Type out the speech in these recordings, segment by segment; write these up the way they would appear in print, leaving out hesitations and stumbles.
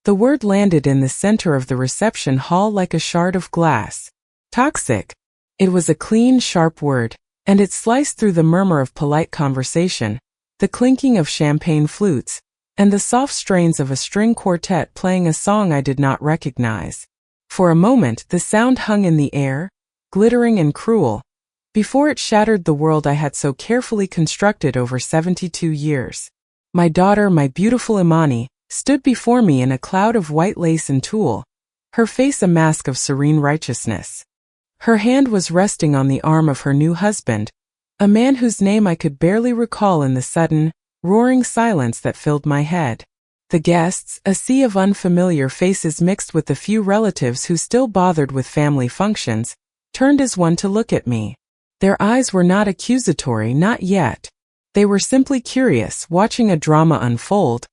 The word landed in the center of the reception hall like a shard of glass. Toxic. It was a clean, sharp word, and it sliced through the murmur of polite conversation, the clinking of champagne flutes, and the soft strains of a string quartet playing a song I did not recognize. For a moment, the sound hung in the air, glittering and cruel, before it shattered the world I had so carefully constructed over 72 years. My daughter, my beautiful Imani, stood before me in a cloud of white lace and tulle, her face a mask of serene righteousness. Her hand was resting on the arm of her new husband, a man whose name I could barely recall in the sudden, roaring silence that filled my head. The guests, a sea of unfamiliar faces mixed with the few relatives who still bothered with family functions, turned as one to look at me. Their eyes were not accusatory, not yet. They were simply curious, watching a drama unfold,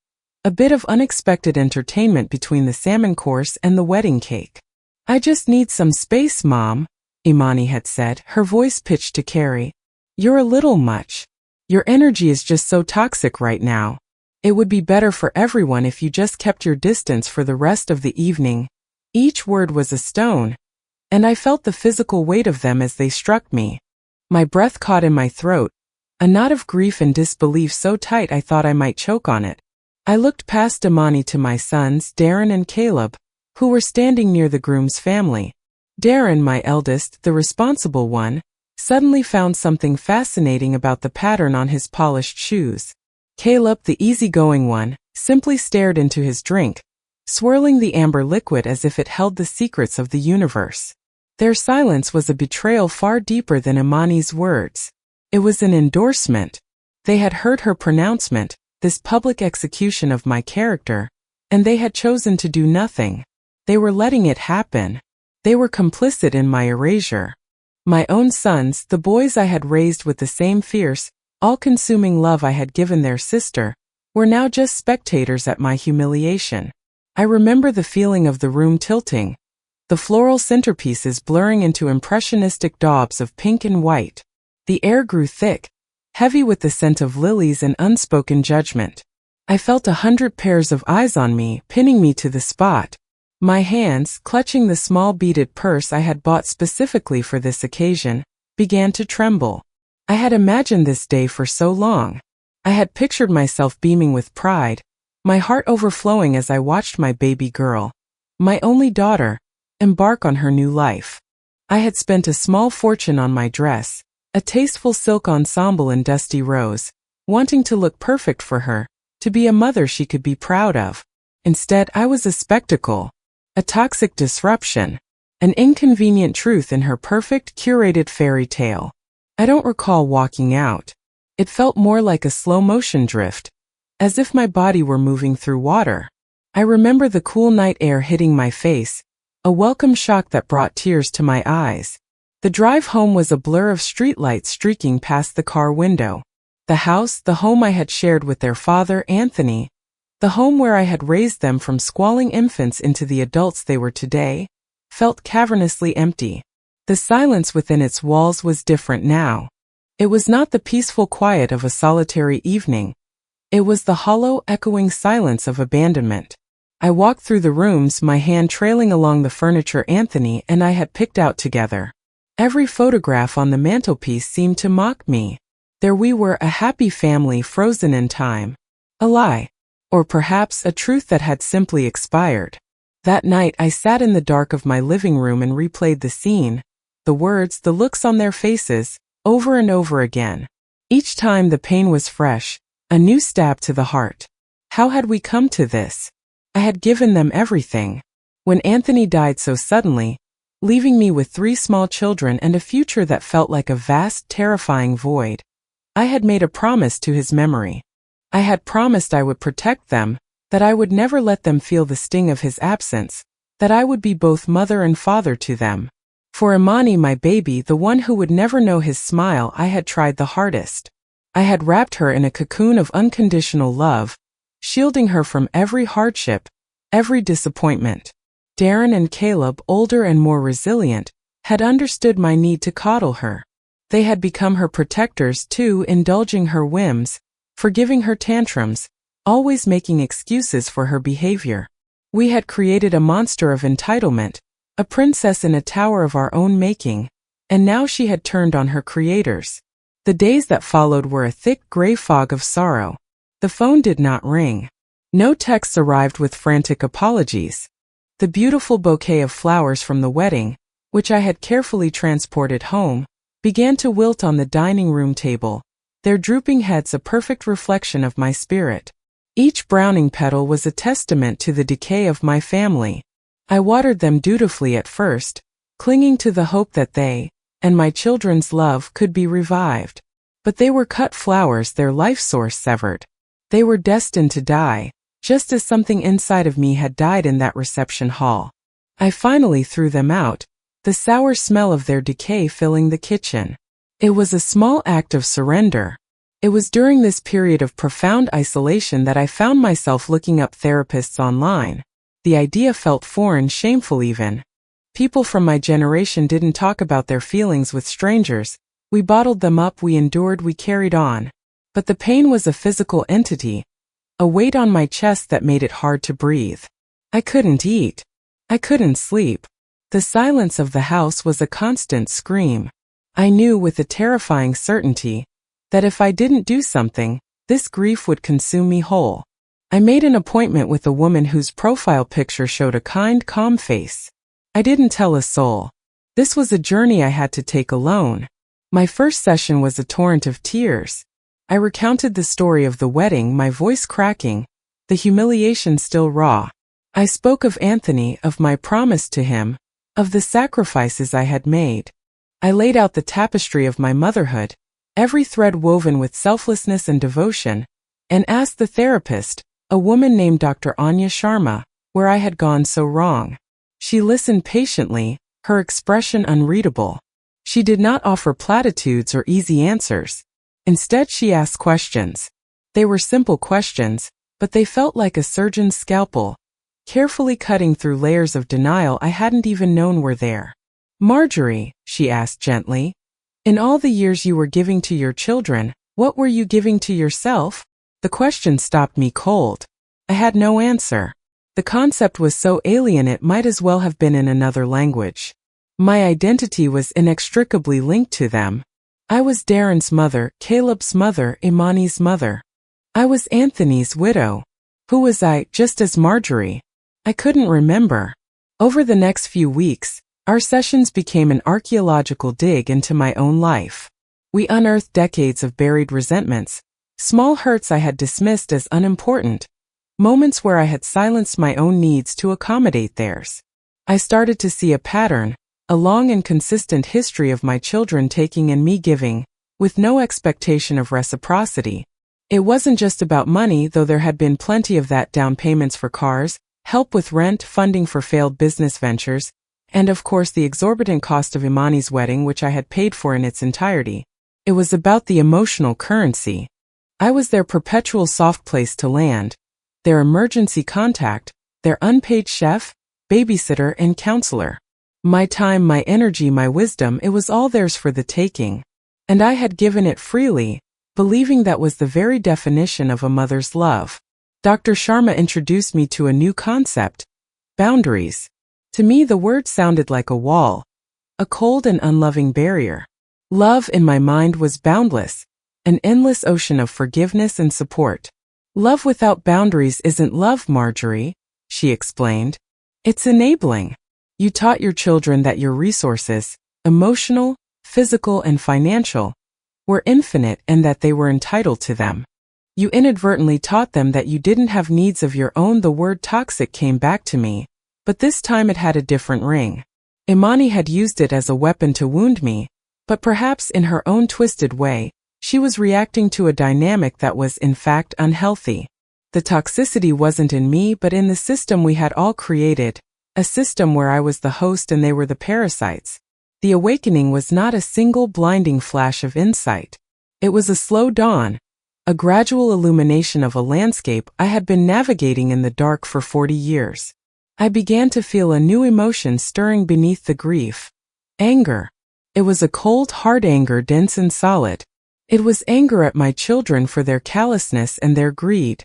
a bit of unexpected entertainment between the salmon course and the wedding cake. "I just need some space, Mom," Imani had said, her voice pitched to Carrie. "You're a little much. Your energy is just so toxic right now. It would be better for everyone if you just kept your distance for the rest of the evening." Each word was a stone, and I felt the physical weight of them as they struck me. My breath caught in my throat, a knot of grief and disbelief so tight I thought I might choke on it. I looked past Imani to my sons, Darren and Caleb, who were standing near the groom's family. Darren, my eldest, the responsible one, suddenly found something fascinating about the pattern on his polished shoes. Caleb, the easygoing one, simply stared into his drink, swirling the amber liquid as if it held the secrets of the universe. Their silence was a betrayal far deeper than Imani's words. It was an endorsement. They had heard her pronouncement, this public execution of my character, and they had chosen to do nothing. They were letting it happen. They were complicit in my erasure. My own sons, the boys I had raised with the same fierce, all-consuming love I had given their sister, were now just spectators at my humiliation. I remember the feeling of the room tilting, the floral centerpieces blurring into impressionistic daubs of pink and white. The air grew thick, heavy with the scent of lilies and unspoken judgment. I felt 100 pairs of eyes on me, pinning me to the spot. My hands, clutching the small beaded purse I had bought specifically for this occasion, began to tremble. I had imagined this day for so long. I had pictured myself beaming with pride, my heart overflowing as I watched my baby girl, my only daughter, embark on her new life. I had spent a small fortune on my dress, a tasteful silk ensemble in dusty rose, wanting to look perfect for her, to be a mother she could be proud of. Instead, I was a spectacle, a toxic disruption, an inconvenient truth in her perfect, curated fairy tale. I don't recall walking out. It felt more like a slow-motion drift, as if my body were moving through water. I remember the cool night air hitting my face, a welcome shock that brought tears to my eyes. The drive home was a blur of streetlights streaking past the car window. The house, the home I had shared with their father, Anthony, the home where I had raised them from squalling infants into the adults they were today, felt cavernously empty. The silence within its walls was different now. It was not the peaceful quiet of a solitary evening. It was the hollow, echoing silence of abandonment. I walked through the rooms, my hand trailing along the furniture Anthony and I had picked out together. Every photograph on the mantelpiece seemed to mock me. There we were, a happy family frozen in time. A lie. Or perhaps a truth that had simply expired. That night I sat in the dark of my living room and replayed the scene, the words, the looks on their faces, over and over again. Each time the pain was fresh, a new stab to the heart. How had we come to this? I had given them everything. When Anthony died so suddenly, leaving me with 3 small children and a future that felt like a vast, terrifying void, I had made a promise to his memory. I had promised I would protect them, that I would never let them feel the sting of his absence, that I would be both mother and father to them. For Imani, my baby, the one who would never know his smile, I had tried the hardest. I had wrapped her in a cocoon of unconditional love, shielding her from every hardship, every disappointment. Darren and Caleb, older and more resilient, had understood my need to coddle her. They had become her protectors too, indulging her whims, forgiving her tantrums, always making excuses for her behavior. We had created a monster of entitlement, a princess in a tower of our own making, and now she had turned on her creators. The days that followed were a thick gray fog of sorrow. The phone did not ring. No texts arrived with frantic apologies. The beautiful bouquet of flowers from the wedding, which I had carefully transported home, began to wilt on the dining room table, their drooping heads a perfect reflection of my spirit. Each browning petal was a testament to the decay of my family. I watered them dutifully at first, clinging to the hope that they, and my children's love, could be revived. But they were cut flowers, their life source severed. They were destined to die, just as something inside of me had died in that reception hall. I finally threw them out, the sour smell of their decay filling the kitchen. It was a small act of surrender. It was during this period of profound isolation that I found myself looking up therapists online. The idea felt foreign, shameful even. People from my generation didn't talk about their feelings with strangers. We bottled them up, we endured, we carried on. But the pain was a physical entity, a weight on my chest that made it hard to breathe. I couldn't eat. I couldn't sleep. The silence of the house was a constant scream. I knew with a terrifying certainty that if I didn't do something, this grief would consume me whole. I made an appointment with a woman whose profile picture showed a kind, calm face. I didn't tell a soul. This was a journey I had to take alone. My first session was a torrent of tears. I recounted the story of the wedding, my voice cracking, the humiliation still raw. I spoke of Anthony, of my promise to him, of the sacrifices I had made. I laid out the tapestry of my motherhood, every thread woven with selflessness and devotion, and asked the therapist, a woman named Dr. Anya Sharma, where I had gone so wrong. She listened patiently, her expression unreadable. She did not offer platitudes or easy answers. Instead, she asked questions. They were simple questions, but they felt like a surgeon's scalpel, carefully cutting through layers of denial I hadn't even known were there. "Marjorie," she asked gently, "in all the years you were giving to your children, what were you giving to yourself?" The question stopped me cold. I had no answer. The concept was so alien it might as well have been in another language. My identity was inextricably linked to them. I was Darren's mother, Caleb's mother, Imani's mother. I was Anthony's widow. Who was I, just as Marjorie? I couldn't remember. Over the next few weeks, our sessions became an archaeological dig into my own life. We unearthed decades of buried resentments, small hurts I had dismissed as unimportant, moments where I had silenced my own needs to accommodate theirs. I started to see a pattern, a long and consistent history of my children taking and me giving, with no expectation of reciprocity. It wasn't just about money, though there had been plenty of that: down payments for cars, help with rent, funding for failed business ventures, and of course the exorbitant cost of Imani's wedding, which I had paid for in its entirety. It was about the emotional currency. I was their perpetual soft place to land, their emergency contact, their unpaid chef, babysitter, and counselor. My time, my energy, my wisdom, it was all theirs for the taking. And I had given it freely, believing that was the very definition of a mother's love. Dr. Sharma introduced me to a new concept: boundaries. To me, the word sounded like a wall, a cold and unloving barrier. Love in my mind was boundless, an endless ocean of forgiveness and support. Love without boundaries isn't love, Marjorie, she explained. It's enabling. You taught your children that your resources, emotional, physical, and financial, were infinite and that they were entitled to them. You inadvertently taught them that you didn't have needs of your own. The word toxic came back to me, but this time it had a different ring. Imani had used it as a weapon to wound me, but perhaps in her own twisted way, she was reacting to a dynamic that was in fact unhealthy. The toxicity wasn't in me but in the system we had all created, a system where I was the host and they were the parasites. The awakening was not a single blinding flash of insight. It was a slow dawn, a gradual illumination of a landscape I had been navigating in the dark for 40 years. I began to feel a new emotion stirring beneath the grief. Anger. It was a cold, hard anger, dense and solid. It was anger at my children for their callousness and their greed.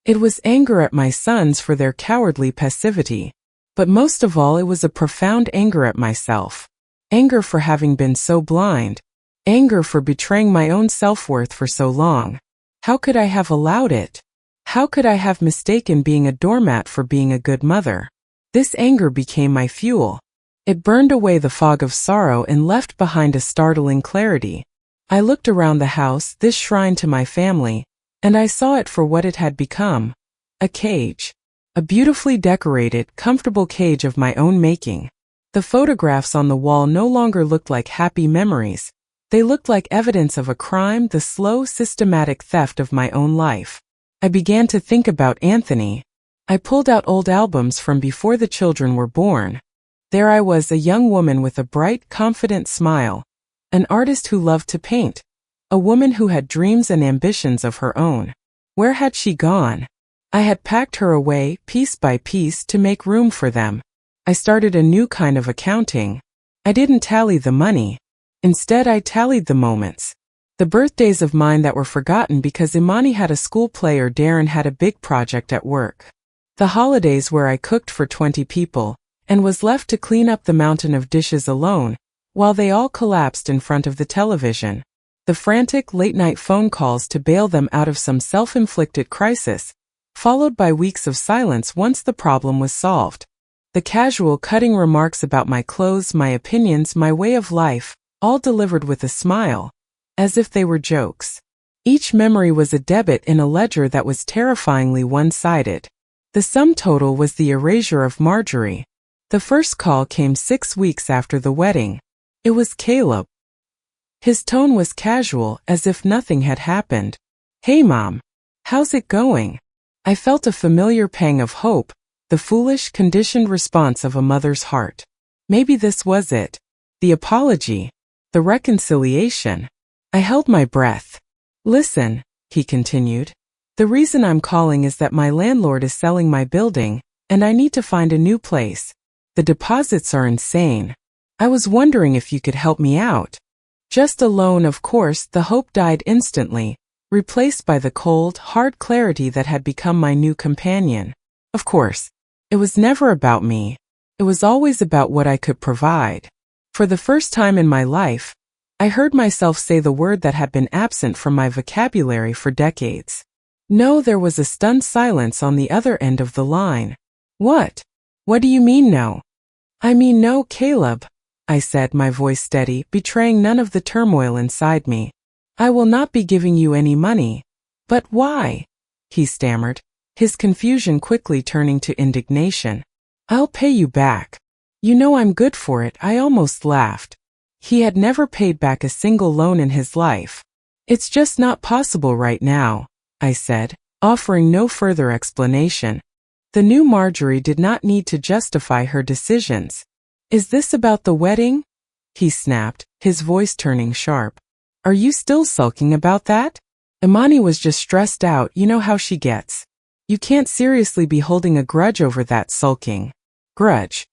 It was anger at my sons for their cowardly passivity. But most of all, it was a profound anger at myself. Anger for having been so blind. Anger for betraying my own self-worth for so long. How could I have allowed it? How could I have mistaken being a doormat for being a good mother? This anger became my fuel. It burned away the fog of sorrow and left behind a startling clarity. I looked around the house, this shrine to my family, and I saw it for what it had become. A cage. A beautifully decorated, comfortable cage of my own making. The photographs on the wall no longer looked like happy memories. They looked like evidence of a crime, the slow, systematic theft of my own life. I began to think about Anthony. I pulled out old albums from before the children were born. There I was, a young woman with a bright, confident smile. An artist who loved to paint. A woman who had dreams and ambitions of her own. Where had she gone? I had packed her away, piece by piece, to make room for them. I started a new kind of accounting. I didn't tally the money. Instead, I tallied the moments. The birthdays of mine that were forgotten because Imani had a school play or Darren had a big project at work. The holidays where I cooked for 20 people, and was left to clean up the mountain of dishes alone, while they all collapsed in front of the television. The frantic late-night phone calls to bail them out of some self-inflicted crisis, followed by weeks of silence once the problem was solved. The casual, cutting remarks about my clothes, my opinions, my way of life, all delivered with a smile, as if they were jokes. Each memory was a debit in a ledger that was terrifyingly one-sided. The sum total was the erasure of Marjorie. The first call came 6 weeks after the wedding. It was Caleb. His tone was casual, as if nothing had happened. "Hey Mom. How's it going?" I felt a familiar pang of hope, the foolish, conditioned response of a mother's heart. Maybe this was it. The apology. The reconciliation. I held my breath. "Listen," he continued. "The reason I'm calling is that my landlord is selling my building, and I need to find a new place. The deposits are insane. I was wondering if you could help me out." Just a loan, of course. The hope died instantly, replaced by the cold, hard clarity that had become my new companion. Of course. It was never about me. It was always about what I could provide. For the first time in my life, I heard myself say the word that had been absent from my vocabulary for decades. No, there was a stunned silence on the other end of the line. "What? What do you mean no?" "I mean no, Caleb," I said, my voice steady, betraying none of the turmoil inside me. "I will not be giving you any money." "But why?" he stammered, his confusion quickly turning to indignation. "I'll pay you back. You know I'm good for it." I almost laughed. He had never paid back a single loan in his life. "It's just not possible right now," I said, offering no further explanation. The new Marjorie did not need to justify her decisions. "Is this about the wedding?" he snapped, his voice turning sharp. "Are you still sulking about that?" Imani was just stressed out. You know how she gets. You can't seriously be holding a grudge over that sulking. Grudge.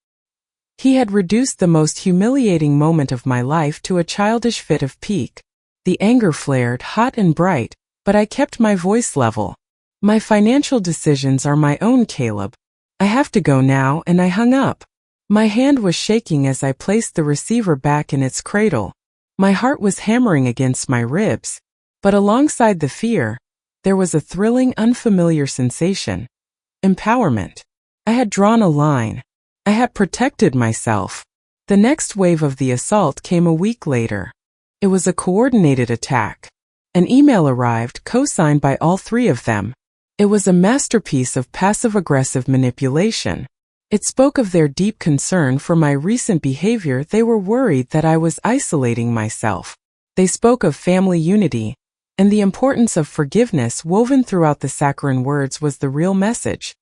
He had reduced the most humiliating moment of my life to a childish fit of pique. The anger flared hot and bright, but I kept my voice level. "My financial decisions are my own, Caleb. I have to go now," and I hung up. My hand was shaking as I placed the receiver back in its cradle. My heart was hammering against my ribs. But alongside the fear, there was a thrilling, unfamiliar sensation. Empowerment. I had drawn a line. I had protected myself. The next wave of the assault came a week later. It was a coordinated attack. An email arrived, co-signed by all three of them. It was a masterpiece of passive-aggressive manipulation. It spoke of their deep concern for my recent behavior. They were worried that I was isolating myself. They spoke of family unity, and the importance of forgiveness. Woven throughout the saccharine words was the real message.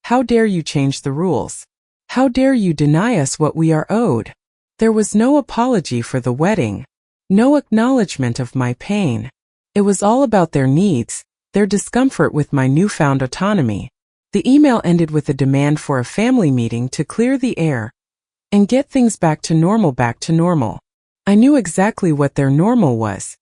How dare you change the rules? How dare you deny us what we are owed? There was no apology for the wedding. No acknowledgement of my pain. It was all about their needs, their discomfort with my newfound autonomy. The email ended with a demand for a family meeting to clear the air and get things back to normal. I knew exactly what their normal was.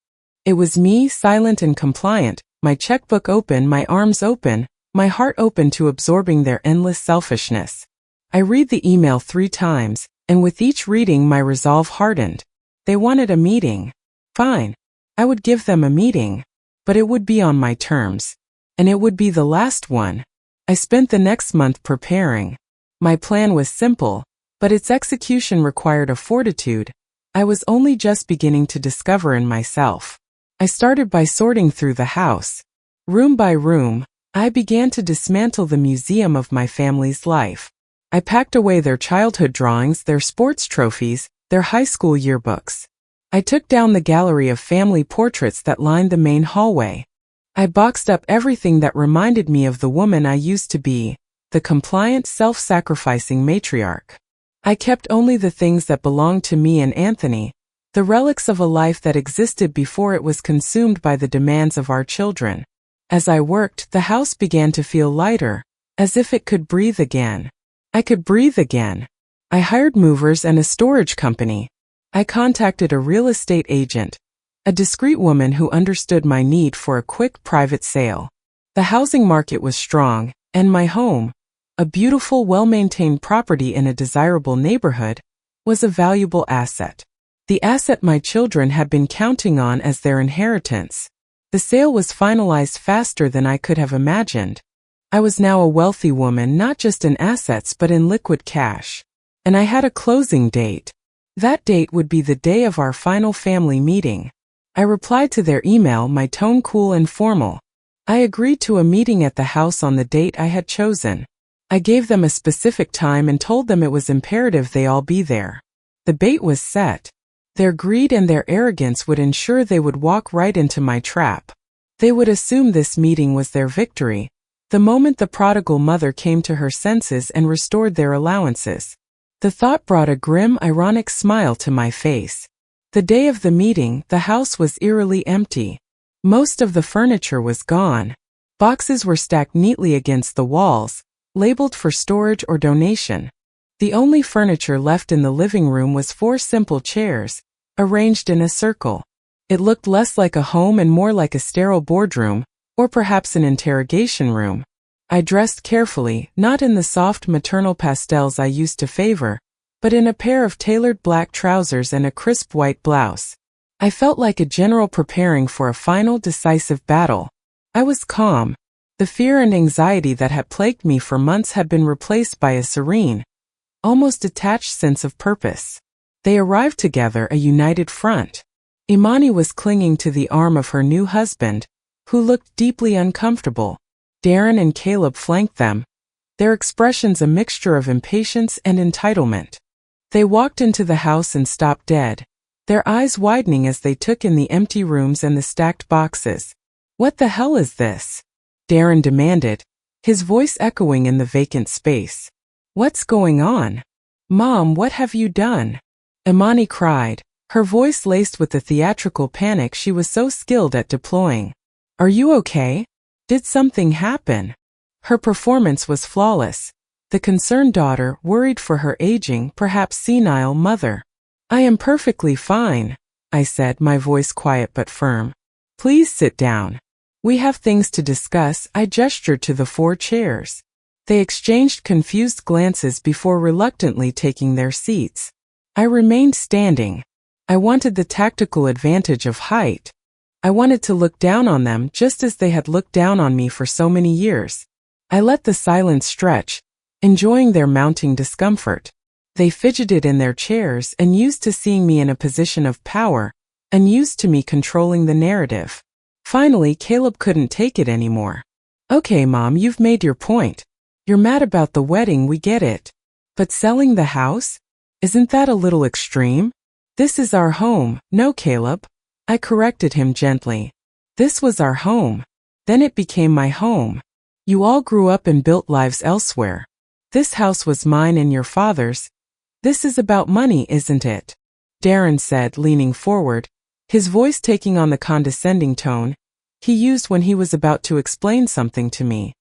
It was me, silent and compliant, my checkbook open, my arms open, my heart open to absorbing their endless selfishness. I read the email 3 times, and with each reading my resolve hardened. They wanted a meeting. Fine. I would give them a meeting. But it would be on my terms. And it would be the last one. I spent the next month preparing. My plan was simple, but its execution required a fortitude I was only just beginning to discover in myself. I started by sorting through the house. Room by room, I began to dismantle the museum of my family's life. I packed away their childhood drawings, their sports trophies, their high school yearbooks. I took down the gallery of family portraits that lined the main hallway. I boxed up everything that reminded me of the woman I used to be, the compliant, self-sacrificing matriarch. I kept only the things that belonged to me and Anthony, the relics of a life that existed before it was consumed by the demands of our children. As I worked, the house began to feel lighter, as if it could breathe again. I could breathe again. I hired movers and a storage company. I contacted a real estate agent, a discreet woman who understood my need for a quick private sale. The housing market was strong, and my home, a beautiful, well-maintained property in a desirable neighborhood, was a valuable asset. The asset my children had been counting on as their inheritance. The sale was finalized faster than I could have imagined. I was now a wealthy woman, not just in assets but in liquid cash. And I had a closing date. That date would be the day of our final family meeting. I replied to their email, my tone cool and formal. I agreed to a meeting at the house on the date I had chosen. I gave them a specific time and told them it was imperative they all be there. The bait was set. Their greed and their arrogance would ensure they would walk right into my trap. They would assume this meeting was their victory, the moment the prodigal mother came to her senses and restored their allowances. The thought brought a grim, ironic smile to my face. The day of the meeting, the house was eerily empty. Most of the furniture was gone. Boxes were stacked neatly against the walls, labeled for storage or donation. The only furniture left in the living room was 4 simple chairs, arranged in a circle. It looked less like a home and more like a sterile boardroom, or perhaps an interrogation room. I dressed carefully, not in the soft maternal pastels I used to favor, but in a pair of tailored black trousers and a crisp white blouse. I felt like a general preparing for a final, decisive battle. I was calm. The fear and anxiety that had plagued me for months had been replaced by a serene, almost detached sense of purpose. They arrived together, a united front. Imani was clinging to the arm of her new husband, who looked deeply uncomfortable. Darren and Caleb flanked them, their expressions a mixture of impatience and entitlement. They walked into the house and stopped dead, their eyes widening as they took in the empty rooms and the stacked boxes. "What the hell is this?" Darren demanded, his voice echoing in the vacant space. "What's going on? Mom, what have you done?" Imani cried, her voice laced with the theatrical panic she was so skilled at deploying. "Are you okay? Did something happen?" Her performance was flawless, the concerned daughter worried for her aging, perhaps senile mother. "I am perfectly fine," I said, my voice quiet but firm. "Please sit down. We have things to discuss." I gestured to the 4 chairs. They exchanged confused glances before reluctantly taking their seats. I remained standing. I wanted the tactical advantage of height. I wanted to look down on them just as they had looked down on me for so many years. I let the silence stretch, enjoying their mounting discomfort. They fidgeted in their chairs, unused to seeing me in a position of power, unused to me controlling the narrative. Finally, Caleb couldn't take it anymore. "Okay, Mom, you've made your point. You're mad about the wedding, we get it. But selling the house? Isn't that a little extreme? This is our home." "No, Caleb." I corrected him gently. "This was our home. Then it became my home. You all grew up and built lives elsewhere. This house was mine and your father's. This is about money, isn't it?" Darren said, leaning forward, his voice taking on the condescending tone he used when he was about to explain something to me.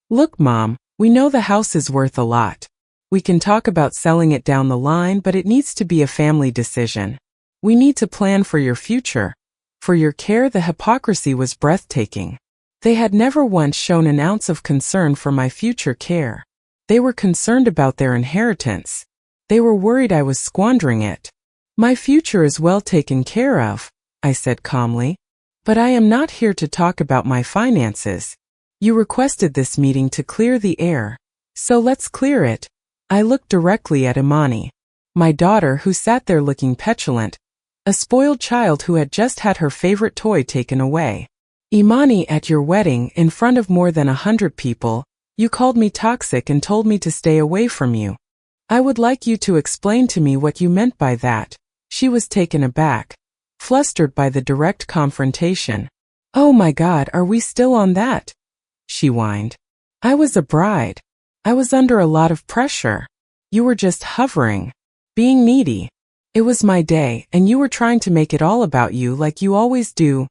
"Look, Mom, we know the house is worth a lot. We can talk about selling it down the line, but it needs to be a family decision. We need to plan for your future, for your care." The hypocrisy was breathtaking. They had never once shown an ounce of concern for my future care. They were concerned about their inheritance. They were worried I was squandering it. My future is well taken care of, I said calmly. But I am not here to talk about my finances. You requested this meeting to clear the air, so let's clear it. I looked directly at Imani, my daughter, who sat there looking petulant, a spoiled child who had just had her favorite toy taken away. Imani, at your wedding, in front of more than 100 people, you called me toxic and told me to stay away from you. I would like you to explain to me what you meant by that. She was taken aback, flustered by the direct confrontation. Oh my God, are we still on that? She whined. I was a bride. I was under a lot of pressure. You were just hovering, being needy. It was my day, and you were trying to make it all about you like you always do.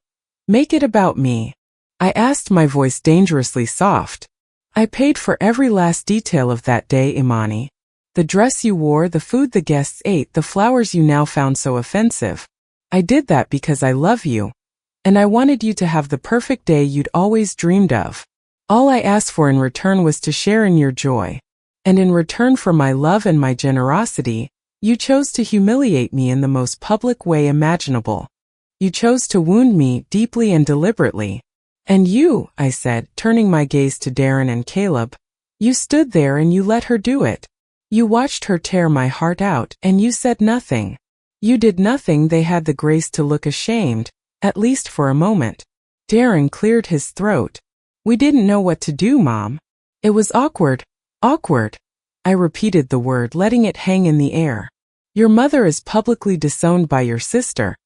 Make it about me. I asked, my voice dangerously soft. I paid for every last detail of that day, Imani. The dress you wore, the food the guests ate, the flowers you now found so offensive. I did that because I love you, and I wanted you to have the perfect day you'd always dreamed of. All I asked for in return was to share in your joy. And in return for my love and my generosity, you chose to humiliate me in the most public way imaginable. You chose to wound me deeply and deliberately. And you, I said, turning my gaze to Darren and Caleb, you stood there and you let her do it. You watched her tear my heart out, and you said nothing. You did nothing. They had the grace to look ashamed, at least for a moment. Darren cleared his throat. We didn't know what to do, Mom. It was awkward. Awkward. I repeated the word, letting it hang in the air. Your mother is publicly disowned by your sister,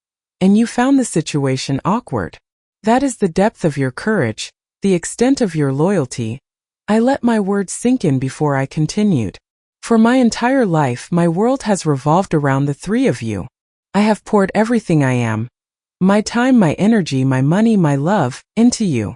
and you found the situation awkward. That is the depth of your courage, the extent of your loyalty. I let my words sink in before I continued. For my entire life, my world has revolved around the three of you. I have poured everything I am, my time, my energy, my money, my love, into you.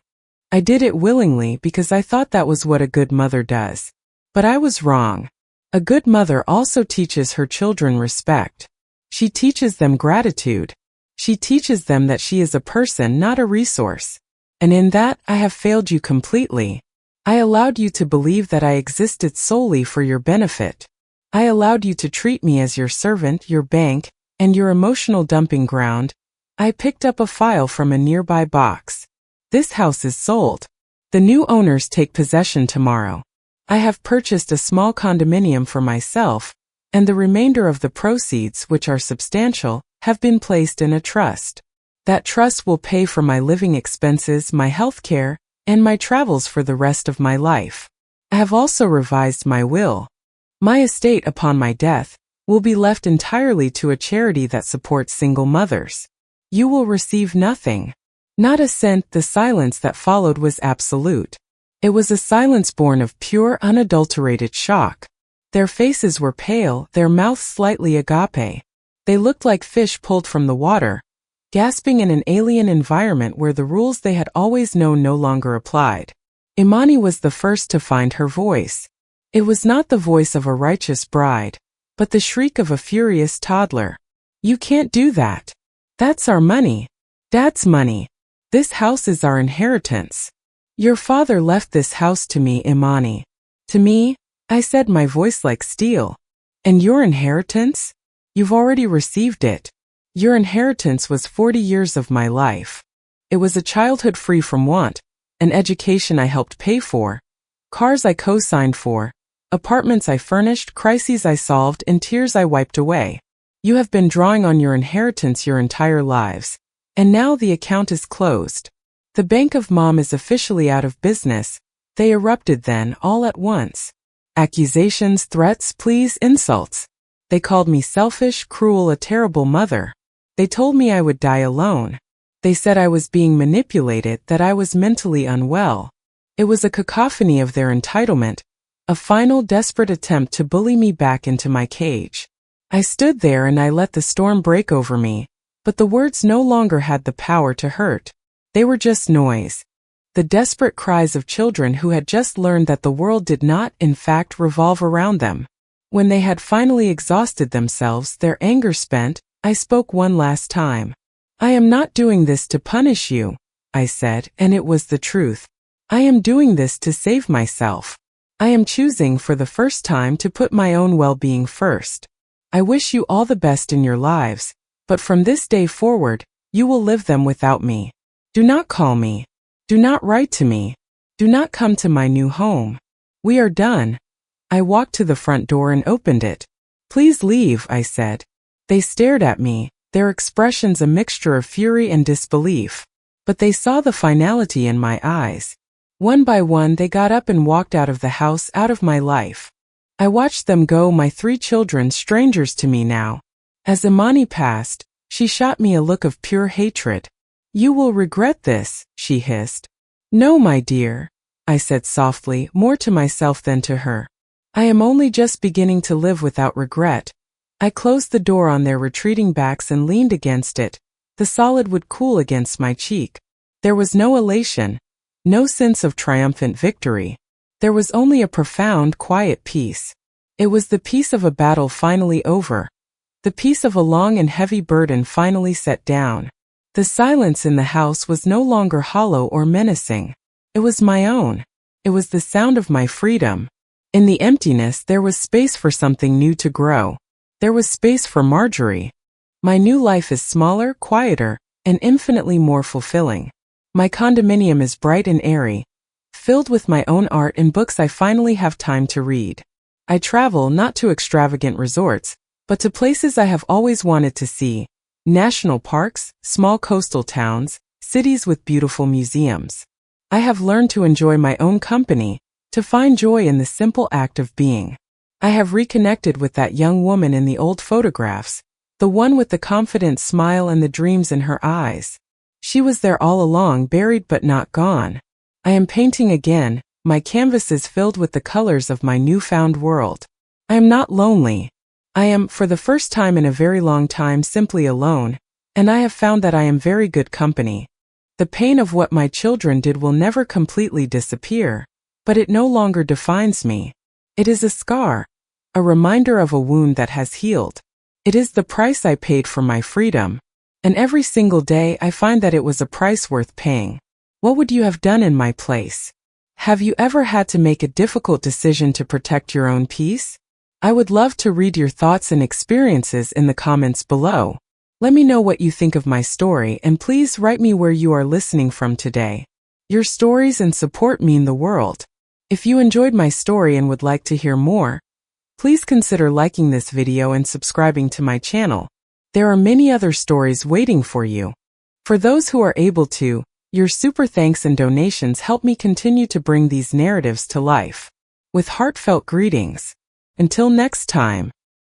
I did it willingly because I thought that was what a good mother does. But I was wrong. A good mother also teaches her children respect. She teaches them gratitude. She teaches them that she is a person, not a resource. And in that, I have failed you completely. I allowed you to believe that I existed solely for your benefit. I allowed you to treat me as your servant, your bank, and your emotional dumping ground. I picked up a file from a nearby box. This house is sold. The new owners take possession tomorrow. I have purchased a small condominium for myself, and the remainder of the proceeds, which are substantial, have been placed in a trust. That trust will pay for my living expenses, my health care, and my travels for the rest of my life. I have also revised my will. My estate upon my death will be left entirely to a charity that supports single mothers. You will receive nothing. Not a cent. The silence that followed was absolute. It was a silence born of pure, unadulterated shock. Their faces were pale, their mouths slightly agape. They looked like fish pulled from the water, gasping in an alien environment where the rules they had always known no longer applied. Imani was the first to find her voice. It was not the voice of a righteous bride, but the shriek of a furious toddler. You can't do that. That's our money. Dad's money. This house is our inheritance. Your father left this house to me, Imani. To me, I said, my voice like steel. And your inheritance? You've already received it. Your inheritance was 40 years of my life. It was a childhood free from want, an education I helped pay for, cars I co-signed for, apartments I furnished, crises I solved, and tears I wiped away. You have been drawing on your inheritance your entire lives, and now the account is closed. The bank of Mom is officially out of business. They erupted then, all at once. Accusations, threats, pleas, insults. They called me selfish, cruel, a terrible mother. They told me I would die alone. They said I was being manipulated, that I was mentally unwell. It was a cacophony of their entitlement, a final desperate attempt to bully me back into my cage. I stood there and I let the storm break over me, but the words no longer had the power to hurt. They were just noise. The desperate cries of children who had just learned that the world did not, in fact, revolve around them. When they had finally exhausted themselves, their anger spent, I spoke one last time. I am not doing this to punish you, I said, and it was the truth. I am doing this to save myself. I am choosing for the first time to put my own well-being first. I wish you all the best in your lives, but from this day forward, you will live them without me. Do not call me. Do not write to me. Do not come to my new home. We are done. I walked to the front door and opened it. Please leave, I said. They stared at me, their expressions a mixture of fury and disbelief. But they saw the finality in my eyes. One by one they got up and walked out of the house, out of my life. I watched them go, my 3 children, strangers to me now. As Imani passed, she shot me a look of pure hatred. You will regret this, she hissed. No, my dear, I said softly, more to myself than to her. I am only just beginning to live without regret. I closed the door on their retreating backs and leaned against it. The solid wood cool against my cheek. There was no elation, no sense of triumphant victory. There was only a profound, quiet peace. It was the peace of a battle finally over. The peace of a long and heavy burden finally set down. The silence in the house was no longer hollow or menacing. It was my own. It was the sound of my freedom. In the emptiness there was space for something new to grow. There was space for Marjorie. My new life is smaller, quieter, and infinitely more fulfilling. My condominium is bright and airy, filled with my own art and books I finally have time to read. I travel not to extravagant resorts, but to places I have always wanted to see. National parks, small coastal towns, cities with beautiful museums. I have learned to enjoy my own company, to find joy in the simple act of being. I have reconnected with that young woman in the old photographs, the one with the confident smile and the dreams in her eyes. She was there all along, buried but not gone. I am painting again, my canvases filled with the colors of my newfound world. I am not lonely. I am, for the first time in a very long time, simply alone, and I have found that I am very good company. The pain of what my children did will never completely disappear, but it no longer defines me. It is a scar, a reminder of a wound that has healed. It is the price I paid for my freedom. And every single day I find that it was a price worth paying. What would you have done in my place? Have you ever had to make a difficult decision to protect your own peace? I would love to read your thoughts and experiences in the comments below. Let me know what you think of my story, and please write me where you are listening from today. Your stories and support mean the world. If you enjoyed my story and would like to hear more, please consider liking this video and subscribing to my channel. There are many other stories waiting for you. For those who are able to, your super thanks and donations help me continue to bring these narratives to life. With heartfelt greetings. Until next time.